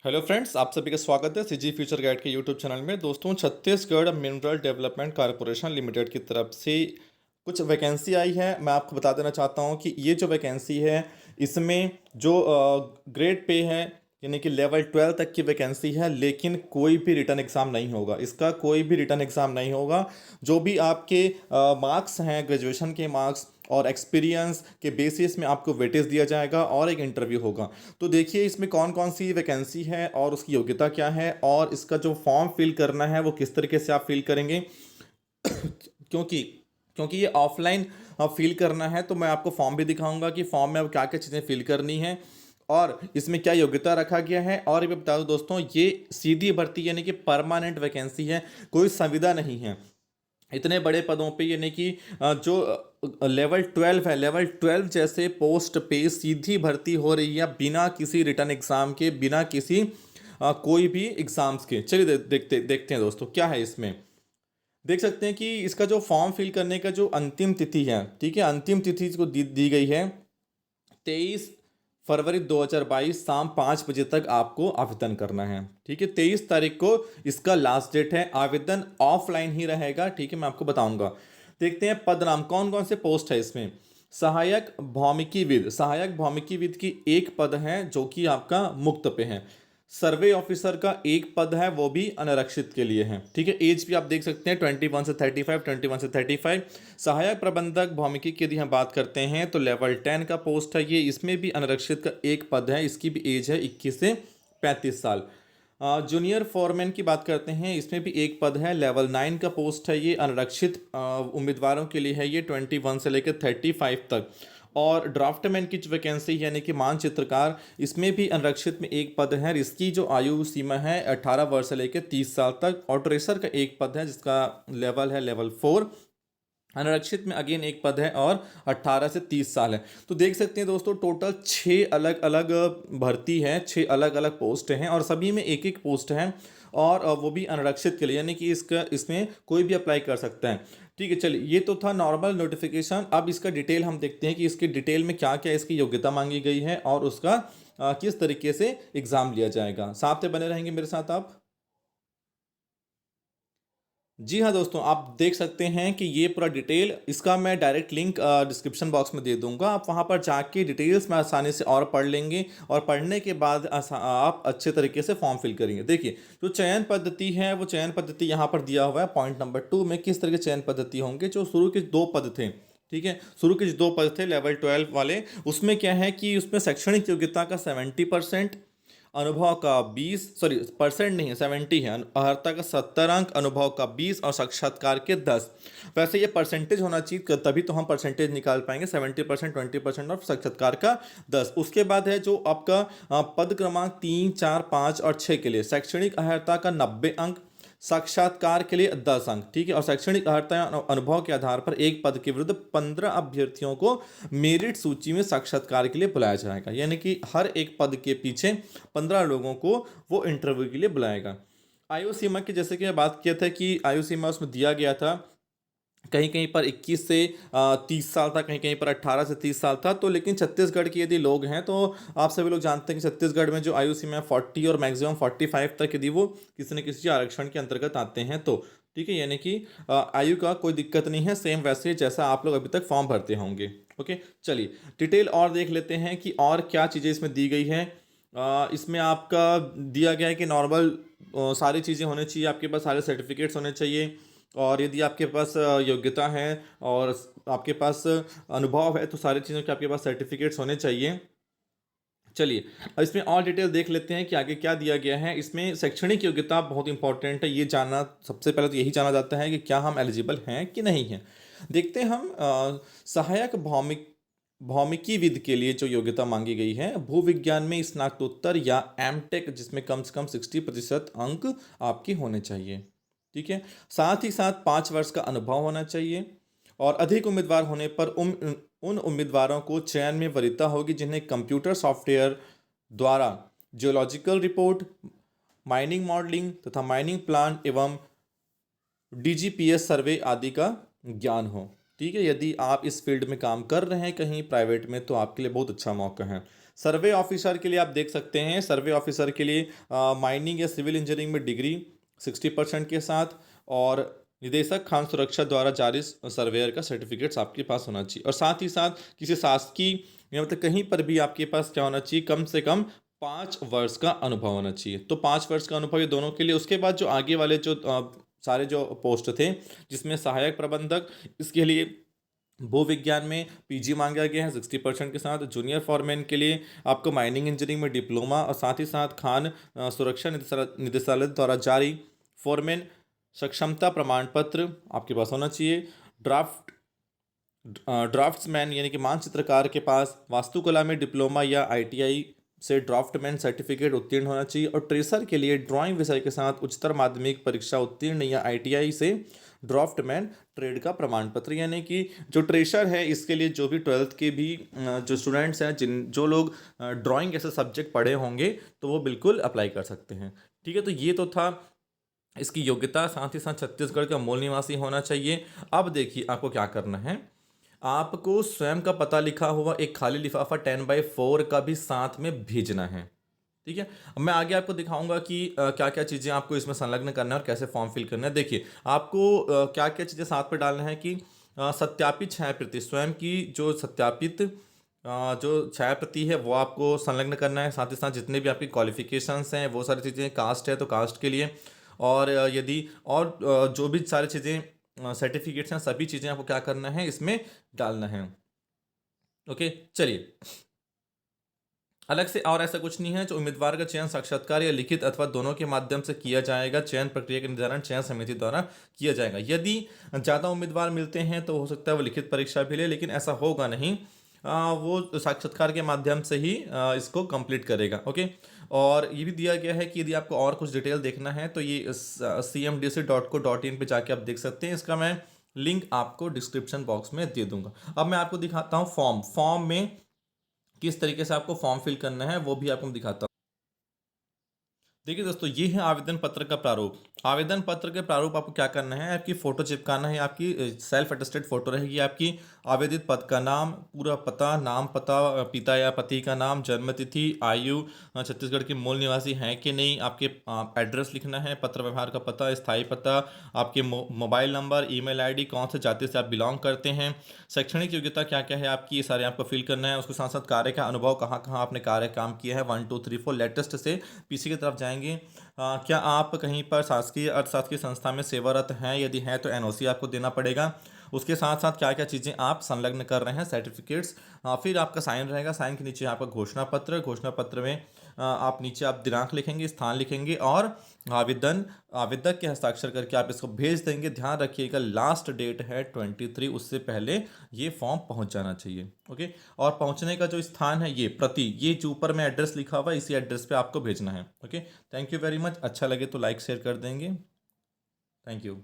Hello friends, आप सभी का स्वागत है सीजी फ्यूचर गाइड के यूट्यूब चैनल में। दोस्तों, Chhattisgarh mineral development corporation limited की तरफ से कुछ वैकेंसी आई है। मैं आपको बता देना चाहता हूं कि ये जो वैकेंसी है, इसमें जो ग्रेड पे है, यानी कि लेवल 12 तक की वैकेंसी है, लेकिन कोई भी रिटर्न एग्ज़ाम नहीं होगा। इसका कोई भी रिटर्न एग्ज़ाम नहीं होगा। जो भी आपके मार्क्स हैं, ग्रेजुएशन के मार्क्स और एक्सपीरियंस के बेसिस में आपको वेटेज दिया जाएगा और एक इंटरव्यू होगा। तो देखिए इसमें कौन कौन सी वैकेंसी है और उसकी योग्यता क्या है, और इसका जो फॉर्म फिल करना है वो किस तरीके से आप फिल करेंगे। क्योंकि क्योंकि ये ऑफलाइन फिल करना है, तो मैं आपको फॉर्म भी दिखाऊंगा कि फॉर्म में अब क्या क्या चीज़ें फिल करनी है और इसमें क्या योग्यता रखा गया है। और ये बता दूं दोस्तों, ये सीधी भर्ती यानी कि परमानेंट वैकेंसी है, कोई संविदा नहीं है। इतने बड़े पदों पे यानी कि जो लेवल 12 है, लेवल 12 जैसे पोस्ट पे सीधी भर्ती हो रही है, बिना किसी रिटर्न एग्ज़ाम के, बिना किसी कोई भी एग्ज़ाम्स के। चलिए देखते देखते हैं दोस्तों क्या है इसमें। देख सकते हैं कि इसका जो फॉर्म फिल करने का जो अंतिम तिथि है, ठीक है, अंतिम तिथि इसको दी गई है 23 फरवरी 2022 शाम 5 बजे तक आपको आवेदन करना है। ठीक है, 23 तारीख को इसका लास्ट डेट है। आवेदन ऑफलाइन ही रहेगा, ठीक है, मैं आपको बताऊंगा। देखते हैं पद नाम कौन कौन से पोस्ट है इसमें। सहायक भौमिकीविद, सहायक भौमिकीविद की एक पद है जो कि आपका मुक्त पे है। सर्वे ऑफिसर का एक पद है, वो भी अनारक्षित के लिए है। ठीक है, एज भी आप देख सकते हैं 21 से 35, 21 से 35। सहायक प्रबंधक भौमिकी की यदि हम बात करते हैं तो लेवल 10 का पोस्ट है ये, इसमें भी अनारक्षित का एक पद है, इसकी भी एज है 21 से 35 साल। जूनियर फॉरमैन की बात करते हैं, इसमें भी एक पद है, लेवल 9 का पोस्ट है ये, अनारक्षित उम्मीदवारों के लिए है ये 21 से लेकर 35 तक। और ड्राफ्टमैन की जो वैकेंसी यानी कि मानचित्रकार, इसमें भी अनारक्षित में एक पद है, इसकी जो आयु सीमा है 18 वर्ष से लेकर 30 साल तक। और ट्रेसर का एक पद है जिसका लेवल है लेवल 4। अनारक्षित में अगेन एक पद है और 18 से 30 साल है। तो देख सकते हैं दोस्तों, टोटल 6 अलग अलग भर्ती है, 6 अलग अलग पोस्ट हैं और सभी में एक एक पोस्ट है। और वो भी अनारक्षित के लिए, यानी कि इसका इसमें कोई भी अप्लाई कर सकता है। ठीक है, चलिए ये तो था नॉर्मल नोटिफिकेशन। अब इसका डिटेल हम देखते हैं कि इसके डिटेल में क्या क्या इसकी योग्यता मांगी गई है और उसका किस तरीके से एग्ज़ाम लिया जाएगा। साथ में बने रहेंगे मेरे साथ आप। जी हाँ दोस्तों, आप देख सकते हैं कि ये पूरा डिटेल, इसका मैं डायरेक्ट लिंक डिस्क्रिप्शन बॉक्स में दे दूंगा। आप वहाँ पर जाके डिटेल्स में आसानी से और पढ़ लेंगे और पढ़ने के बाद आप अच्छे तरीके से फॉर्म फिल करेंगे। देखिए, जो चयन पद्धति है वो चयन पद्धति यहाँ पर दिया हुआ है पॉइंट नंबर 2 में, किस तरह के चयन पद्धति होंगे। जो शुरू के 2 पद थे, ठीक है, शुरू के जो 2 पद थे लेवल 12 वाले, उसमें क्या है कि उसमें शैक्षणिक योग्यता का 70%, अनुभव का 20, सॉरी परसेंट नहीं है, 70 है, अर्हता का 70 अंक, अनुभव का 20 और साक्षात्कार के 10। वैसे ये परसेंटेज होना चाहिए, तभी तो हम परसेंटेज निकाल पाएंगे। 70%, 20% और साक्षात्कार का 10। उसके बाद है जो आपका पद क्रमांक 3, 4, 5 और 6 के लिए शैक्षणिक अर्हता का 90 अंक, साक्षात्कार के लिए 10 अंक। ठीक है, और शैक्षणिक अर्हता या अनुभव के आधार पर एक पद के विरुद्ध 15 अभ्यर्थियों को मेरिट सूची में साक्षात्कार के लिए बुलाया जाएगा। यानी कि हर एक पद के पीछे 15 लोगों को वो इंटरव्यू के लिए बुलाएगा। आयु सीमा की जैसे कि मैं बात किया था कि आयु सीमा उसमें दिया गया था, कहीं कहीं पर 21 से 30 साल था, कहीं कहीं पर 18 से 30 साल था। तो लेकिन छत्तीसगढ़ के यदि लोग हैं तो आप सभी लोग जानते हैं कि छत्तीसगढ़ में जो आयु सीमा है 40 और मैक्सिमम 45 तक, यदि वो किसी न किसी आरक्षण के अंतर्गत आते हैं तो। ठीक है, यानी कि आयु का कोई दिक्कत नहीं है, सेम वैसे जैसा आप लोग अभी तक फॉर्म भरते होंगे। ओके, चलिए डिटेल और देख लेते हैं कि और क्या चीज़ें इसमें दी गई हैं। इसमें आपका दिया गया है कि नॉर्मल सारी चीज़ें होनी चाहिए, आपके पास सारे सर्टिफिकेट्स होने चाहिए। और यदि आपके पास योग्यता है और आपके पास अनुभव है तो सारी चीज़ों के आपके पास सर्टिफिकेट्स होने चाहिए। चलिए, अब इसमें और डिटेल देख लेते हैं कि आगे क्या दिया गया है। इसमें शैक्षणिक योग्यता बहुत इंपॉर्टेंट है, ये जानना सबसे पहले तो यही जाना जाता है कि क्या हम एलिजिबल हैं कि नहीं हैं। देखते हैं हम सहायक भौमिकीविद के लिए जो योग्यता मांगी गई है, भूविज्ञान में स्नातकोत्तर या एमटेक, जिसमें कम से कम 60% अंक आपके होने चाहिए। ठीक है, साथ ही साथ 5 वर्ष का अनुभव होना चाहिए। और अधिक उम्मीदवार होने पर उन उम्मीदवारों को चयन में वरीयता होगी जिन्हें कंप्यूटर सॉफ्टवेयर द्वारा जियोलॉजिकल रिपोर्ट, माइनिंग मॉडलिंग तथा माइनिंग प्लान एवं डीजीपीएस सर्वे आदि का ज्ञान हो। ठीक है, यदि आप इस फील्ड में काम कर रहे हैं कहीं प्राइवेट में तो आपके लिए बहुत अच्छा मौका है। सर्वे ऑफिसर के लिए आप देख सकते हैं, सर्वे ऑफिसर के लिए माइनिंग या सिविल इंजीनियरिंग में डिग्री 60% के साथ, और निदेशक खान सुरक्षा द्वारा जारी सर्वेयर का सर्टिफिकेट्स आपके पास होना चाहिए। और साथ ही साथ किसी शासकीय या मतलब कहीं पर भी आपके पास क्या होना चाहिए, कम से कम 5 वर्ष का अनुभव होना चाहिए। तो 5 वर्ष का अनुभव ये दोनों के लिए। उसके बाद जो आगे वाले जो सारे जो पोस्ट थे, जिसमें सहायक प्रबंधक, इसके लिए भू विज्ञान में पीजी मांगा गया है 60% के साथ। जूनियर फॉरमैन के लिए आपको माइनिंग इंजीनियरिंग में डिप्लोमा, और साथ ही साथ खान सुरक्षा निदेशालय द्वारा जारी फॉरमैन सक्षमता प्रमाण पत्र आपके पास होना चाहिए। ड्राफ्ट्समैन यानी कि मानचित्रकार के पास वास्तुकला में डिप्लोमा या आईटीआई से ड्राफ्टमैन सर्टिफिकेट उत्तीर्ण होना चाहिए। और ट्रेसर के लिए ड्राइंग विषय के साथ उच्चतर माध्यमिक परीक्षा उत्तीर्ण या आईटीआई से ड्राफ्टमैन ट्रेड का प्रमाण पत्र, यानी कि जो ट्रेसर है इसके लिए जो भी 12th के भी जो स्टूडेंट्स हैं, जो लोग ड्राइंग ऐसे सब्जेक्ट पढ़े होंगे, तो वो बिल्कुल अप्लाई कर सकते हैं। ठीक है, तो ये तो था इसकी योग्यता। साथ ही साथ छत्तीसगढ़ का मूल निवासी होना चाहिए। अब देखिए आपको क्या करना है, आपको स्वयं का पता लिखा हुआ एक खाली लिफाफा 10x4 का भी साथ में भेजना है। ठीक है, अब मैं आगे आपको दिखाऊंगा कि क्या क्या चीज़ें आपको इसमें संलग्न करना है और कैसे फॉर्म फिल करना है। देखिए आपको क्या क्या चीज़ें साथ में डालना है कि सत्यापित छाया प्रति, स्वयं की जो सत्यापित जो छाया प्रति है वो आपको संलग्न करना है। साथ ही साथ जितने भी आपकी क्वालिफिकेशंस हैं वो सारी चीज़ें, कास्ट है तो कास्ट के लिए, और यदि और जो भी सारी चीज़ें सर्टिफिकेट्स हैं, सभी चीज़ें आपको क्या करना है इसमें डालना है। ओके, चलिए अलग से और ऐसा कुछ नहीं है। जो उम्मीदवार का चयन साक्षात्कार या लिखित अथवा दोनों के माध्यम से किया जाएगा। चयन प्रक्रिया का निर्धारण चयन समिति द्वारा किया जाएगा। यदि ज़्यादा उम्मीदवार मिलते हैं तो हो सकता है वो लिखित परीक्षा भी ले, लेकिन ऐसा होगा नहीं। वो साक्षात्कार के माध्यम से ही इसको कंप्लीट करेगा। ओके, और ये भी दिया गया है कि यदि आपको और कुछ डिटेल देखना है तो ये cmdc.co.in पे जाके आप देख सकते हैं। इसका मैं लिंक आपको डिस्क्रिप्शन बॉक्स में दे दूंगा। अब मैं आपको दिखाता हूँ फॉर्म में किस तरीके से आपको फॉर्म फिल करना है, वो भी आपको मैं दिखाता हूँ। देखिए दोस्तों, ये है आवेदन पत्र का प्रारूप। आवेदन पत्र के प्रारूप आपको क्या करना है, आपकी फ़ोटो चिपकाना है। आपकी सेल्फ अटेस्टेड फ़ोटो रहेगी। आपकी आवेदित पद का नाम, पूरा पता, नाम पता, पिता या पति का नाम, जन्म तिथि, आयु, छत्तीसगढ़ के मूल निवासी हैं कि नहीं, आपके एड्रेस लिखना है, पत्र व्यवहार का पता, स्थायी पता, आपके मोबाइल नंबर, ईमेल आईडी, कौन से जाति से आप बिलोंग करते हैं, शैक्षणिक योग्यता क्या क्या है आपकी, ये सारे आपको फिल करना है। उसके साथ साथ कार्य का अनुभव, कहाँ कहाँ आपने कार्य काम किया है, 1 2 3 4 लेटेस्ट से पीसी की तरफ जाएंगे। क्या आप कहीं पर शासकीय अर्थशास्त्रीय संस्था में सेवारत हैं, यदि हैं तो एनओसी आपको देना पड़ेगा। उसके साथ साथ क्या क्या चीज़ें आप संलग्न कर रहे हैं, सर्टिफिकेट्स, फिर आपका साइन रहेगा। साइन के नीचे आपका घोषणा पत्र, घोषणा पत्र में आप नीचे आप दिनांक लिखेंगे, स्थान लिखेंगे, और आवेदक के हस्ताक्षर करके आप इसको भेज देंगे। ध्यान रखिएगा लास्ट डेट है 23, उससे पहले ये फॉर्म पहुंच जाना चाहिए। ओके, और पहुंचने का जो स्थान है ये जो ऊपर में एड्रेस लिखा हुआ है, इसी एड्रेस पे आपको भेजना है। Okay, thank you very much. अच्छा लगे तो लाइक शेयर कर देंगे। Thank you.